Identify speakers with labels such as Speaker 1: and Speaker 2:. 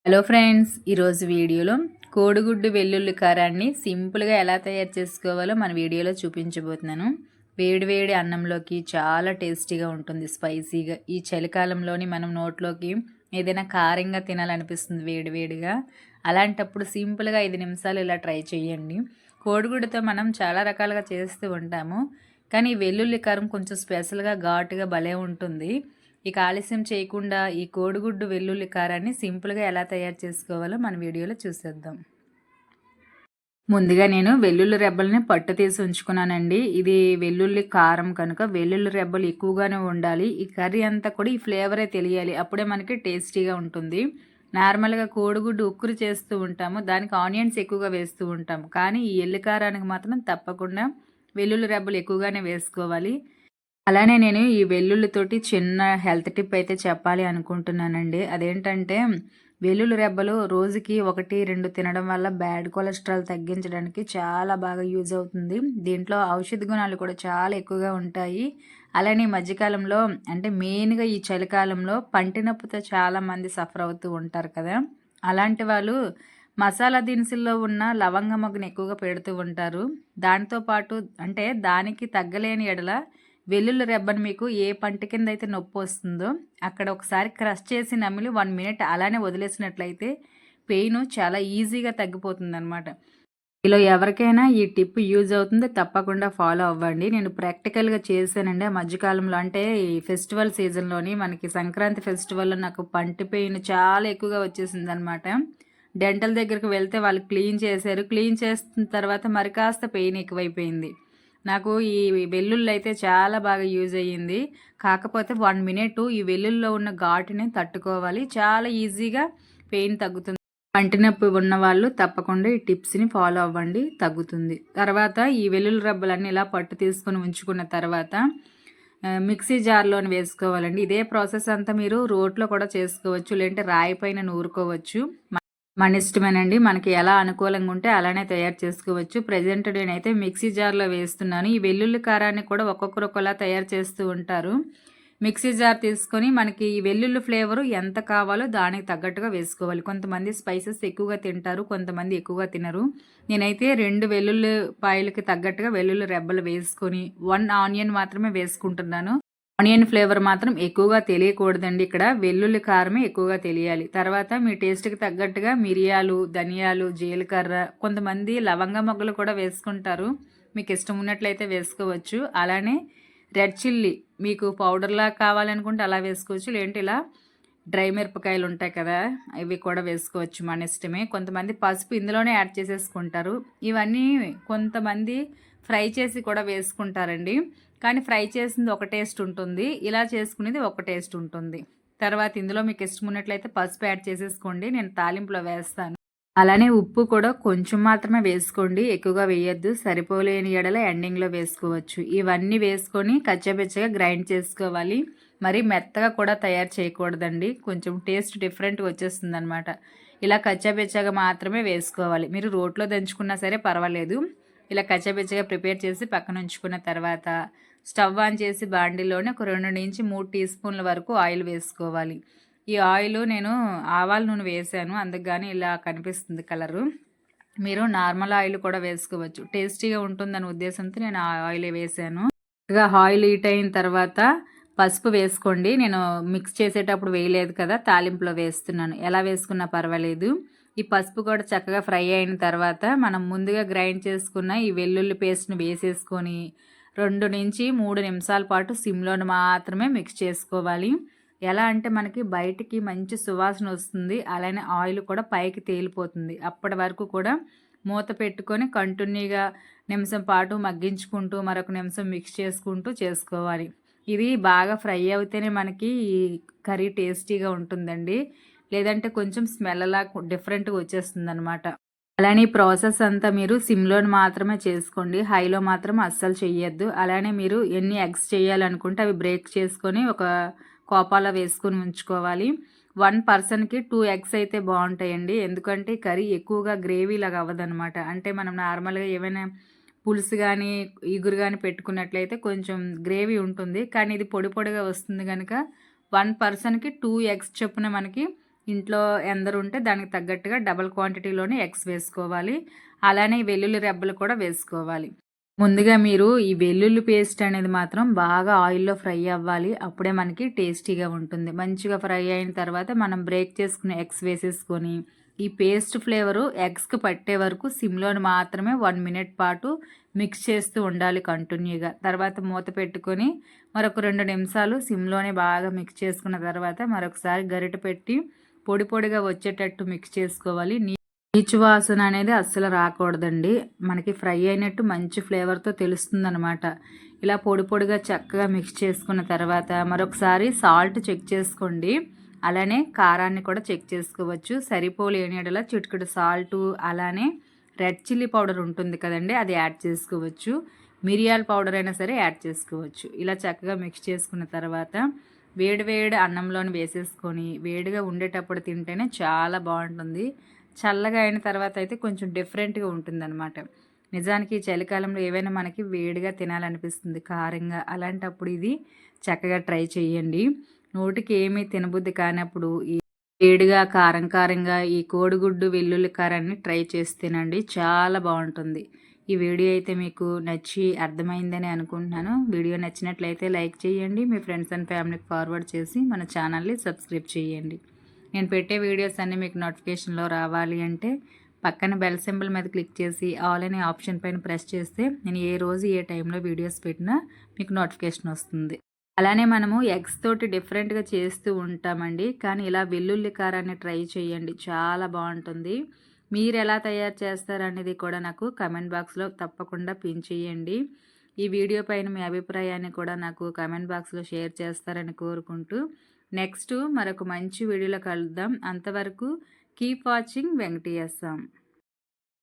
Speaker 1: Hello friends, ఈరోజు వీడియోలో కోడిగుడ్డు వెల్లుల్లి కారాన్ని సింపుల్గా ఎలా తయారు చేసుకోవాలో మన వీడియోలో చూపించబోతున్నాను. వేడివేడి అన్నంలోకి చాలా టేస్టీగా ఉంటుంది, స్పైసీగా. ఈ చలికాలంలోని మనం నోట్లోకి ఏదైనా కారంగా తినాలనిపిస్తుంది వేడివేడిగా. అలాంటప్పుడు సింపుల్గా 5 నిమిషాలు ఇలా ట్రై చేయండి. కోడిగుడ్డుతో మనం చాలా రకాలుగా చేస్తూ ఉంటాము, కానీ వెల్లుల్లి కారం కొంచెం స్పెషల్గా ఘాటుగా భలే ఉంటుంది. ఇక ఆలస్యం చేయకుండా ఈ కోడిగుడ్డు వెల్లుల్లి కారాన్ని సింపుల్గా ఎలా తయారు చేసుకోవాలో మన వీడియోలో చూసేద్దాం. ముందుగా నేను వెల్లుల్లి రెబ్బల్ని పట్టు తీసి ఉంచుకున్నానండి. ఇది వెల్లుల్లి కారం కనుక వెల్లుల్లి రెబ్బలు ఎక్కువగానే ఉండాలి. ఈ కర్రీ అంతా కూడా ఈ ఫ్లేవరే తెలియాలి, అప్పుడే మనకి టేస్టీగా ఉంటుంది. నార్మల్గా కోడిగుడ్డు ఉక్కురు చేస్తూ ఉంటాము, దానికి ఆనియన్స్ ఎక్కువగా వేస్తూ ఉంటాము. కానీ ఈ ఎల్లి కారానికి మాత్రం తప్పకుండా వెల్లుల్లి రెబ్బలు ఎక్కువగానే వేసుకోవాలి. అలానే నేను ఈ వెల్లుల్లితోటి చిన్న హెల్త్ టిప్ అయితే చెప్పాలి అనుకుంటున్నానండి. అదేంటంటే, వెల్లుల్లి రెబ్బలు రోజుకి 1, 2 తినడం వల్ల బ్యాడ్ కొలెస్ట్రాల్ తగ్గించడానికి చాలా బాగా యూజ్ అవుతుంది. దీంట్లో ఔషధ గుణాలు కూడా చాలా ఎక్కువగా ఉంటాయి. అలానే ఈ మధ్యకాలంలో అంటే మెయిన్గా ఈ చలికాలంలో పంటి నొప్పితో చాలామంది సఫర్ అవుతూ ఉంటారు కదా. అలాంటి వాళ్ళు మసాలా దినుసుల్లో ఉన్న లవంగ మొగ్గను ఎక్కువగా పెడుతూ ఉంటారు. దాంతో పాటు అంటే దానికి తగ్గలేని ఎడల వెల్లుల్లి రెబ్బను మీకు ఏ పంట కింద అయితే నొప్పి వస్తుందో అక్కడ ఒకసారి క్రష్ చేసి నమిలి 1 మినిట్ అలానే వదిలేసినట్లయితే పెయిన్ చాలా ఈజీగా తగ్గిపోతుంది అనమాట. ఇలా ఎవరికైనా ఈ టిప్ యూజ్ అవుతుంది, తప్పకుండా ఫాలో అవ్వండి. నేను ప్రాక్టికల్గా చేశానండి ఆ మధ్యకాలంలో. అంటే ఈ ఫెస్టివల్ సీజన్లోని మనకి సంక్రాంతి ఫెస్టివల్లో నాకు పంటి పెయిన్ చాలా ఎక్కువగా వచ్చేసింది అనమాట. డెంటల్ దగ్గరికి వెళ్తే వాళ్ళు క్లీన్ చేశారు. క్లీన్ చేసిన తర్వాత మరి కాస్త పెయిన్ ఎక్కువైపోయింది. నాకు ఈ వెల్లుల్లి అయితే చాలా బాగా యూజ్ అయ్యింది. కాకపోతే 1 మినిట్ ఈ వెల్లుల్లిలో ఉన్న ఘాటుని తట్టుకోవాలి, చాలా ఈజీగా పెయిన్ తగ్గుతుంది. పంటి నొప్పి ఉన్నవాళ్ళు తప్పకుండా ఈ టిప్స్ని ఫాలో అవ్వండి, తగ్గుతుంది. తర్వాత ఈ వెల్లుల్లి రబ్బలన్నీ ఇలా పట్టు తీసుకొని ఉంచుకున్న తర్వాత మిక్సీ జార్లోని వేసుకోవాలండి. ఇదే ప్రాసెస్ అంతా మీరు రోట్లో కూడా చేసుకోవచ్చు, లేదంటే రాయి పైన నూరుకోవచ్చు. మన ఇష్టమేనండి, మనకి ఎలా అనుకూలంగా ఉంటే అలానే తయారు చేసుకోవచ్చు. ప్రజెంట్ నేనైతే మిక్సీ జార్లో వేస్తున్నాను. ఈ వెల్లుల్లి కారాన్ని కూడా ఒక్కొక్కరు ఒకలా తయారు చేస్తూ ఉంటారు. మిక్సీ జార్ తీసుకొని మనకి ఈ వెల్లుల్లి ఫ్లేవరు ఎంత కావాలో దానికి తగ్గట్టుగా వేసుకోవాలి. కొంతమంది స్పైసెస్ ఎక్కువగా తింటారు, కొంతమంది ఎక్కువగా తినరు. నేనైతే 2 వెల్లుల్లిపాయలకి తగ్గట్టుగా వెల్లుల్లి రెబ్బలు వేసుకొని 1 ఆనియన్ మాత్రమే వేసుకుంటున్నాను. ఆనియన్ ఫ్లేవర్ మాత్రం ఎక్కువగా తెలియకూడదండి, ఇక్కడ వెల్లుల్లి కారమే ఎక్కువగా తెలియాలి. తర్వాత మీ టేస్ట్కి తగ్గట్టుగా మిరియాలు, ధనియాలు, జీలకర్ర, కొంతమంది లవంగ మొగ్గలు కూడా వేసుకుంటారు. మీకు ఇష్టం ఉన్నట్లయితే వేసుకోవచ్చు. అలానే రెడ్ చిల్లీ మీకు పౌడర్లా కావాలనుకుంటే అలా వేసుకోవచ్చు, లేదంటే ఇలా డ్రై మిరపకాయలు ఉంటాయి కదా, ఇవి కూడా వేసుకోవచ్చు, మన ఇష్టమే. కొంతమంది పసుపు ఇందులోనే యాడ్ చేసేసుకుంటారు. ఇవన్నీ కొంతమంది ఫ్రై చేసి కూడా వేసుకుంటారండి, కానీ ఫ్రై చేసింది ఒక టేస్ట్ ఉంటుంది, ఇలా చేసుకునేది ఒక టేస్ట్ ఉంటుంది. తర్వాత ఇందులో మీకు ఇష్టం ఉన్నట్లయితే పసుపు యాడ్ చేసేసుకోండి, నేను తాలింపులో వేస్తాను. అలానే ఉప్పు కూడా కొంచెం మాత్రమే వేసుకోండి, ఎక్కువగా వేయొద్దు. సరిపోలేని ఎడల ఎండింగ్లో వేసుకోవచ్చు. ఇవన్నీ వేసుకొని కచ్చబెచ్చగా గ్రైండ్ చేసుకోవాలి. మరి మెత్తగా కూడా తయారు చేయకూడదండి, కొంచెం టేస్ట్ డిఫరెంట్గా వచ్చేస్తుంది అనమాట. ఇలా కచ్చబెచ్చగా మాత్రమే వేసుకోవాలి. మీరు రోట్లో దంచుకున్నా సరే పర్వాలేదు. ఇలా కచ్చబెచ్చగా ప్రిపేర్ చేసి పక్కన ఉంచుకున్న తర్వాత స్టవ్ ఆన్ చేసి బాండీలోనే ఒక 2 నుంచి 3 టీ స్పూన్ల వరకు ఆయిల్ వేసుకోవాలి. ఈ ఆయిల్ నేను ఆవాల నూనె వేసాను, అందుకని ఇలా కనిపిస్తుంది కలరు. మీరు నార్మల్ ఆయిల్ కూడా వేసుకోవచ్చు, టేస్టీగా ఉంటుందనే ఉద్దేశంతో నేను ఆ ఆయిల్ వేసాను. ఇక ఆయిల్ హీట్ అయిన తర్వాత పసుపు వేసుకోండి. నేను మిక్స్ చేసేటప్పుడు వేయలేదు కదా, తాలింపులో వేస్తున్నాను. ఎలా వేసుకున్నా పర్వాలేదు. ఈ పసుపు కూడా చక్కగా ఫ్రై అయిన తర్వాత మనం ముందుగా గ్రైండ్ చేసుకున్న ఈ వెల్లుల్లి పేస్ట్ని వేసేసుకొని 2 నుంచి 3 నిమిషాల పాటు సిమ్లోని మాత్రమే మిక్స్ చేసుకోవాలి. ఎలా అంటే మనకి బయటికి మంచి సువాసన వస్తుంది, అలానే ఆయిల్ కూడా పైకి తేలిపోతుంది. అప్పటి వరకు కూడా మూత పెట్టుకొని కంటిన్యూగా నిమిషం పాటు మగ్గించుకుంటూ మరొక నిమిషం మిక్స్ చేసుకుంటూ చేసుకోవాలి. ఇది బాగా ఫ్రై అవుతేనే మనకి ఈ కర్రీ టేస్టీగా ఉంటుందండి, లేదంటే కొంచెం స్మెల్ అలా డిఫరెంట్గా వచ్చేస్తుంది అనమాట. అలానే ఈ ప్రాసెస్ అంతా మీరు సిమ్లోని మాత్రమే చేసుకోండి, హైలో మాత్రం అస్సలు చెయ్యొద్దు. అలానే మీరు ఎన్ని ఎగ్స్ చేయాలనుకుంటే అవి బ్రేక్ చేసుకొని ఒక కోపాలో వేసుకొని ఉంచుకోవాలి. 1 పర్సన్కి 2 ఎగ్స్ అయితే బాగుంటాయండి, ఎందుకంటే కర్రీ ఎక్కువగా గ్రేవీ లాగా అవ్వదనమాట. అంటే మనం నార్మల్గా ఏమైనా పులుసు కానీ ఇగురు కానీ పెట్టుకున్నట్లయితే కొంచెం గ్రేవీ ఉంటుంది, కానీ ఇది పొడి పొడిగా వస్తుంది కనుక 1 పర్సన్కి 2 ఎగ్స్ చొప్పున మనకి ఇంట్లో ఎందరుంటే దానికి తగ్గట్టుగా డబుల్ క్వాంటిటీలోనే ఎగ్స్ వేసుకోవాలి. అలానే వెల్లుల్లి రెబ్బలు కూడా వేసుకోవాలి. ముందుగా మీరు ఈ వెల్లుల్లి పేస్ట్ అనేది మాత్రం బాగా ఆయిల్‌లో ఫ్రై అవ్వాలి. అప్పుడే మనకి టేస్టీగా ఉంటుంది. మంచిగా ఫ్రై అయిన తర్వాత మనం బ్రేక్ చేసుకున్న ఎగ్స్ వేసేసుకొని, ఈ పేస్ట్ ఫ్లేవరు ఎగ్స్‌కి పట్టే వరకు సిమ్‌లోని మాత్రమే 1 మినిట్ పాటు మిక్స్ చేస్తూ ఉండాలి కంటిన్యూగా. తర్వాత మూత పెట్టుకొని మరొక 2 నిమిషాలు సిమ్‌లోనే బాగా మిక్స్ చేసుకున్న తర్వాత మరొకసారి గరిటె పెట్టి పొడి పొడిగా వచ్చేటట్టు మిక్స్ చేసుకోవాలి. నీచు వాసన అనేది అస్సలు రాకూడదండి. మనకి ఫ్రై అయినట్టు మంచి ఫ్లేవర్‌తో తెలుస్తుందనమాట. ఇలా పొడి పొడిగా చక్కగా మిక్స్ చేసుకున్న తర్వాత మరొకసారి సాల్ట్ చెక్ చేసుకోండి. అలానే కారాన్ని కూడా చెక్ చేసుకోవచ్చు. సరిపోలేని యెడల చిటికెడు సాల్టు, అలానే రెడ్ చిల్లీ పౌడర్ ఉంటుంది కదండీ! అది యాడ్ చేసుకోవచ్చు. మిరియాల పౌడర్ అయినా సరే యాడ్ చేసుకోవచ్చు. ఇలా చక్కగా మిక్స్ చేసుకున్న తర్వాత వేడి వేడి అన్నంలోని వేసేసుకొని వేడిగా ఉండేటప్పుడు తింటేనే చాలా బాగుంటుంది. చల్లగా అయిన తర్వాత అయితే కొంచెం డిఫరెంట్‌గా ఉంటుందన్నమాట. నిజానికి ఈ చలికాలంలో ఏవైనా మనకి వేడిగా తినాలనిపిస్తుంది కారంగా. అలాంటప్పుడు ఇది చక్కగా ట్రై చేయండి. నోటికి ఏమీ తినబుద్ధి కానప్పుడు ఈ వేడిగా కారం కారంగా ఈ కోడిగుడ్డు వెల్లుల్లి కారాన్ని ట్రై చేసి తినండి. చాలా బాగుంటుంది. ఈ వీడియో అయితే మీకు నచ్చి అర్థమైందని అనుకుంటున్నాను. వీడియో నచ్చినట్లయితే లైక్ చేయండి. మీ ఫ్రెండ్స్ అండ్ ఫ్యామిలీకి ఫార్వర్డ్ చేసి మన ఛానల్ని సబ్స్క్రైబ్ చేయండి. నేను పెట్టే వీడియోస్ అన్నీ మీకు నోటిఫికేషన్లో రావాలి అంటే పక్కన బెల్ సింబల్ మీద క్లిక్ చేసి ఆల్ అనే ఆప్షన్ పైన ప్రెస్ చేస్తే నేను ఏ రోజు ఏ టైంలో వీడియోస్ పెట్టినా మీకు నోటిఫికేషన్ వస్తుంది. అలానే మనము ఎగ్స్ తోటి డిఫరెంట్గా చేస్తూ ఉంటామండి. కానీ ఇలా వెల్లుల్లి కారాన్ని ట్రై చేయండి, చాలా బాగుంటుంది. మీరు ఎలా తయారు చేస్తారనేది కూడా నాకు కమెంట్ బాక్స్లో తప్పకుండా పిన్ చేయండి. ఈ వీడియో పైన మీ అభిప్రాయాన్ని కూడా నాకు కమెంట్ బాక్స్లో షేర్ చేస్తారని కోరుకుంటూ నెక్స్ట్ మరొక మంచి వీడియోలో కలుద్దాం. అంతవరకు కీప్ వాచింగ్ వెంకటేశం.